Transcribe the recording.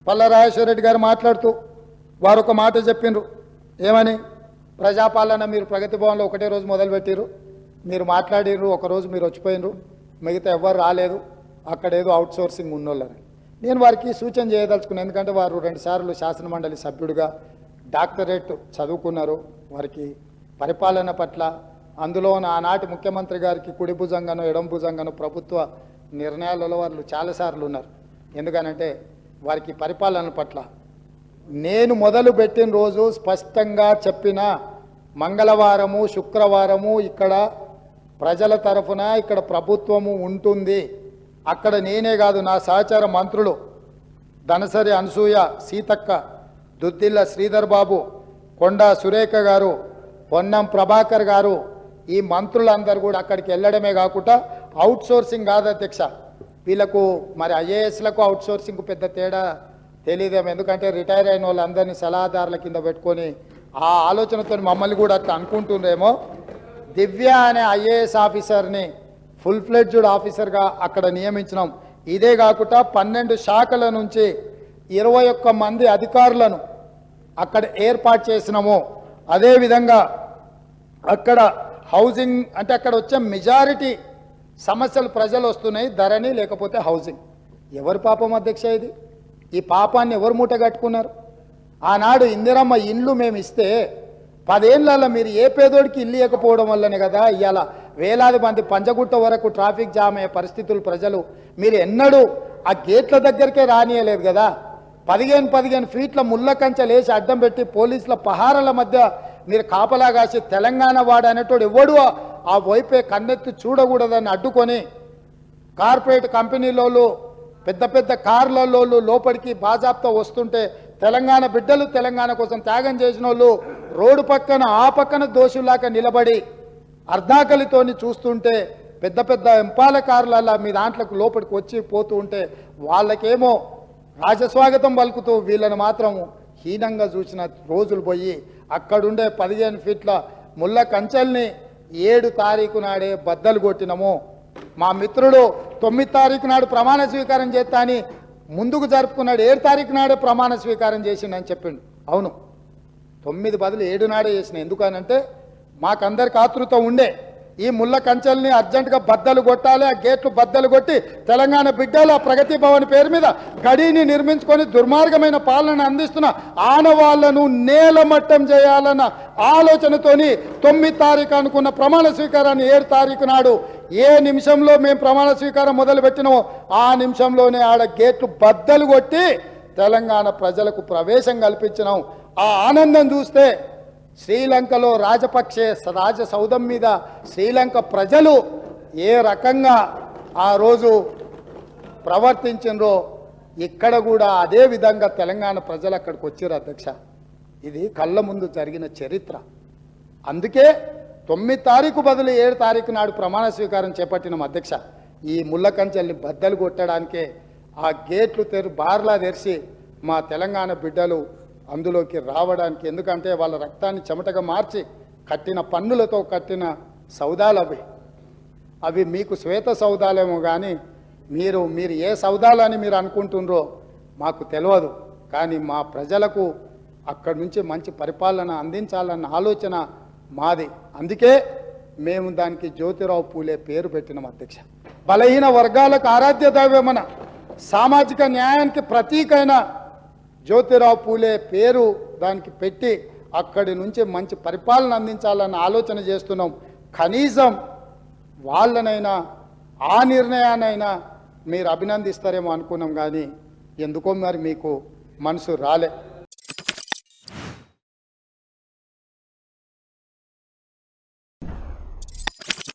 పల్ల రాజేశ్వరరెడ్డి గారు మాట్లాడుతూ వారు ఒక మాట చెప్పిండ్రు. ఏమని? ప్రజాపాలన మీరు ప్రగతి భవన్లో ఒకటే రోజు మొదలుపెట్టిరు, మీరు మాట్లాడిర్రు, ఒకరోజు మీరు వచ్చిపోయినరు, మిగతా ఎవ్వరు రాలేదు, అక్కడేదో అవుట్ సోర్సింగ్ ఉన్నోళ్ళని. నేను వారికి సూచన చేయదలుచుకున్నాను. ఎందుకంటే వారు 2 సార్లు శాసనమండలి సభ్యుడిగా డాక్టరేట్ చదువుకున్నారు. వారికి పరిపాలన పట్ల, అందులో ఆనాటి ముఖ్యమంత్రి గారికి కుడి భుజంగాను ఎడం భుజంగాను ప్రభుత్వ నిర్ణయాలలో వాళ్ళు చాలాసార్లు ఉన్నారు. ఎందుకనంటే వారికి పరిపాలన పట్ల నేను మొదలు పెట్టిన రోజు స్పష్టంగా చెప్పిన, మంగళవారము శుక్రవారము ఇక్కడ ప్రజల తరఫున ఇక్కడ ప్రభుత్వము ఉంటుంది. అక్కడ నేనే కాదు, నా సహచార మంత్రులు ధనసరి అనసూయ, సీతక్క, దుద్దిల్ల శ్రీధర్ బాబు, కొండా సురేఖ గారు, పొన్నం ప్రభాకర్ గారు, ఈ మంత్రులందరూ కూడా అక్కడికి వెళ్ళడమే కాకుండా అవుట్ సోర్సింగ్ కాదు అధ్యక్ష, వీళ్ళకు మరి ఐఏఎస్లకు అవుట్ సోర్సింగ్ పెద్ద తేడా తెలియదేమో. ఎందుకంటే రిటైర్ అయిన వాళ్ళందరినీ సలహాదారుల కింద పెట్టుకొని ఆ ఆలోచనతో మమ్మల్ని కూడా అట్లా అనుకుంటుండేమో. దివ్య అనే ఐఏఎస్ ఆఫీసర్ని ఫుల్ ఫ్లెడ్జ్డ్ ఆఫీసర్గా అక్కడ నియమించినాం. ఇదే కాకుండా 12 శాఖల నుంచి 21 మంది అధికారులను అక్కడ ఏర్పాటు చేసినాము. అదేవిధంగా అక్కడ హౌసింగ్ అంటే అక్కడ వచ్చే మెజారిటీ సమస్యలు ప్రజలు వస్తున్నాయి, ధరణి లేకపోతే హౌసింగ్. ఎవరు పాపం అధ్యక్ష ఇది? ఈ పాపాన్ని ఎవరు మూట కట్టుకున్నారు? ఆనాడు ఇందిరమ్మ ఇండ్లు మేము ఇస్తే 10 ఏళ్ళల్లో మీరు ఏ పేదోడికి ఇల్లు ఇవ్వకపోవడం వల్లనే కదా ఇవాళ వేలాది మంది పంజగుట్ట వరకు ట్రాఫిక్ జామ్ అయ్యే పరిస్థితులు. ప్రజలు మీరు ఎన్నడూ ఆ గేట్ల దగ్గరికే రానియలేదు కదా. 15 ఫీట్ల ముళ్ళ కంచెలు వేసి అడ్డం పెట్టి పోలీసుల పహారాల మధ్య మీరు కాపలా కాసి తెలంగాణ వాడు అనేటోడు ఎవడు ఆ వైపే కన్నెత్తి చూడకూడదని అడ్డుకొని కార్పొరేట్ కంపెనీలోళ్ళు పెద్ద పెద్ద కార్లలో లోపలికి బాజాప్తా వస్తుంటే తెలంగాణ బిడ్డలు తెలంగాణ కోసం త్యాగం చేసిన వాళ్ళు రోడ్డు పక్కన ఆ పక్కన దోషులాగా నిలబడి అర్ధాకలితోని చూస్తుంటే పెద్ద పెద్ద ఎంపాల కార్లలో మీ దాంట్లోకి లోపలికి వచ్చి పోతూ ఉంటే వాళ్ళకేమో రాజస్వాగతం పలుకుతూ వీళ్ళని మాత్రం హీనంగా చూసిన రోజులు పోయి అక్కడుండే 15 ఫీట్ల ముళ్ళ కంచెల్ని 7 తారీఖు నాడే బద్దలు కొట్టినము. మా మిత్రుడు 9 తారీఖు నాడు ప్రమాణ స్వీకారం చేస్తా అని ముందుకు జరుపుకున్నాడు. 7 తారీఖు నాడే ప్రమాణ స్వీకారం చేసిండని చెప్పిండు. అవును, 9 బదులు 7 నాడే చేసిన. ఎందుకనంటే మాకందరికి ఆతృత ఉండే ఈ ముళ్ళ కంచెల్ని అర్జెంటుగా బద్దలు కొట్టాలి, ఆ గేట్లు బద్దలు కొట్టి తెలంగాణ బిడ్డల ప్రగతి భవన్ పేరు మీద గడిని నిర్మించుకొని దుర్మార్గమైన పాలన అందిస్తున్న ఆనవాళ్లను నేలమట్టం చేయాలన్న ఆలోచనతోని 9 తారీఖు అనుకున్న ప్రమాణ స్వీకారాన్ని 7 తారీఖు నాడు ఏ నిమిషంలో మేము ప్రమాణ స్వీకారం మొదలు పెట్టినామో ఆ నిమిషంలోనే ఆడ గేట్లు బద్దలు కొట్టి తెలంగాణ ప్రజలకు ప్రవేశం కల్పించినాం. ఆ ఆనందం చూస్తే శ్రీలంకలో రాజపక్షే రాజసౌధం మీద శ్రీలంక ప్రజలు ఏ రకంగా ఆ రోజు ప్రవర్తించినరో ఇక్కడ కూడా అదే విధంగా తెలంగాణ ప్రజలు అక్కడికి వచ్చారు అధ్యక్ష. ఇది కళ్ళ ముందు జరిగిన చరిత్ర. అందుకే 9 తారీఖు బదులు 7 తారీఖు నాడు ప్రమాణ స్వీకారం చేపట్టిన అధ్యక్ష. ఈ ముళ్ళ కంచెల్ని బద్దలు కొట్టడానికే ఆ గేట్లు బార్లా తెరిచి మా తెలంగాణ బిడ్డలు అందులోకి రావడానికి. ఎందుకంటే వాళ్ళ రక్తాన్ని చెమటగా మార్చి కట్టిన పన్నులతో కట్టిన సౌదాలు అవి మీకు శ్వేత సౌదాలేమో కానీ మీరు ఏ సౌదాలని మీరు అనుకుంటున్నారో మాకు తెలియదు. కానీ మా ప్రజలకు అక్కడి నుంచి మంచి పరిపాలన అందించాలన్న ఆలోచన మాది. అందుకే మేము దానికి జ్యోతిరావు పూలే పేరు పెట్టినాం అధ్యక్ష. బలహీన వర్గాలకు ఆరాధ్య దైవమన సామాజిక న్యాయానికి ప్రతీకైన జ్యోతిరావు పూలే పేరు దానికి పెట్టి అక్కడి నుంచి మంచి పరిపాలన అందించాలన్న ఆలోచన చేస్తున్నాం. కనీసం వాళ్ళనైనా ఆ నిర్ణయానైనా మీరు అభినందిస్తారేమో అనుకున్నాం, కానీ ఎందుకో మరి మీకు మనసు రాలే.